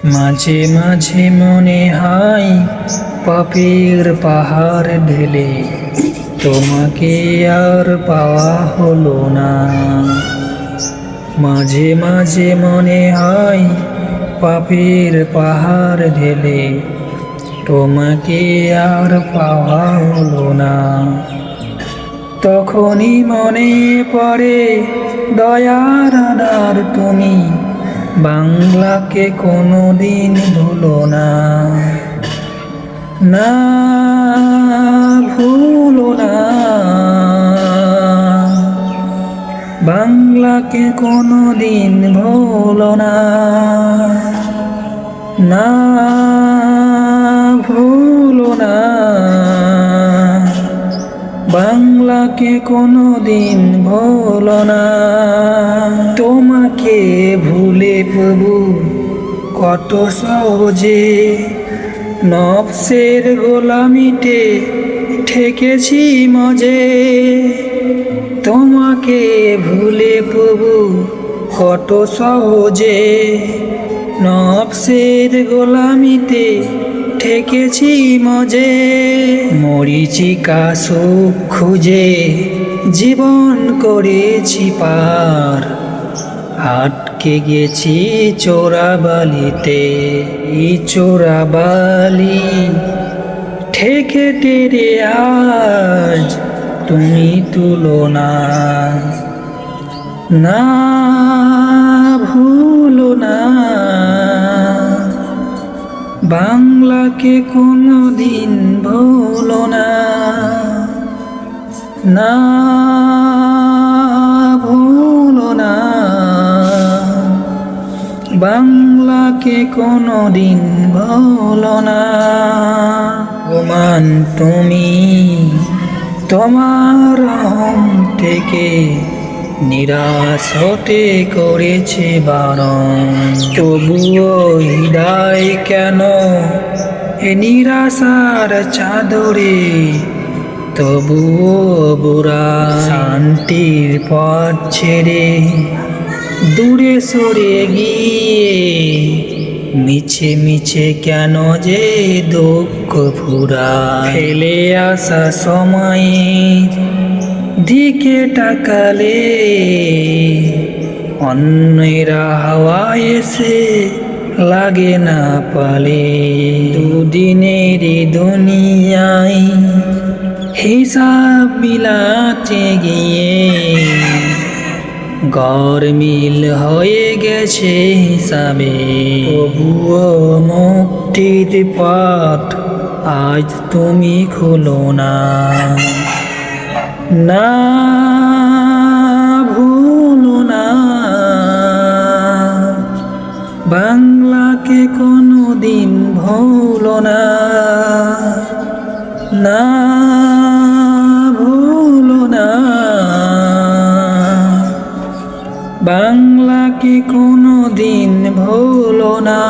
মাঝে মাঝে মনে হয় পাপের পাহাড় ঢেলে তোমাকে আর পাওয়া হলো না। মাঝে মাঝে মনে হয় পাপের পাহাড় ঢেলে তোমাকে আর পাওয়া হলো না। তখনই মনে পড়ে দয়ার আধার তুমি, বাংলাকে কোনোদিন ভুলো না। না ভুলো না, বাংলাকে কোনোদিন ভুলো না। না ভুলো না, বাংলাকে কোনোদিন ভুলো না। তোমাকে ভুলে প্রভু কত সহজে নফসের গোলামিতে ঠেকেছি মজে। তোমাকে ভুলে প্রভু কত সহজে নফসের গোলামিতে ঠেকেছি মজে। মরীচিকা সুখ খুঁজে জীবন করেছি পার, আটকে গেছি চোরাবালিতে। এই চোরাবালি ঠেকে টেরে আজ তুমি তুলো না। না ভুলো না, বাংলাকে কোনোদিন ভুলো না। না ভুলো না, বাংলাকে কোনোদিন ভুলো না। ভগবান তুমি তোমার রহম থেকে নিরাশ হতে করেছে বারণ, তবুও হৃদয় কেন এ নিরাশার চাদরে। তবুও বুড়া শান্তির পথ ছেড়ে দূরে সরে গিয়ে মিছে মিছে কেন যে দুঃখ ফুরা। ফেলে আসা সময়ের দিকে তাকালে অন্যেরা হাওয়ায় এসে লাগে না পালে। দুদিনের দুনিয়ায় হিসাব মিলাতে গিয়ে গরমিল হয়ে গেছে হিসাবে। তবুও মুক্তির পথ আজ তুমি খোলো না। না ভুলো না, বাংলাকে কোনোদিন ভুলো না। না ভুলো না, বাংলাকে কোনোদিন ভুলো না।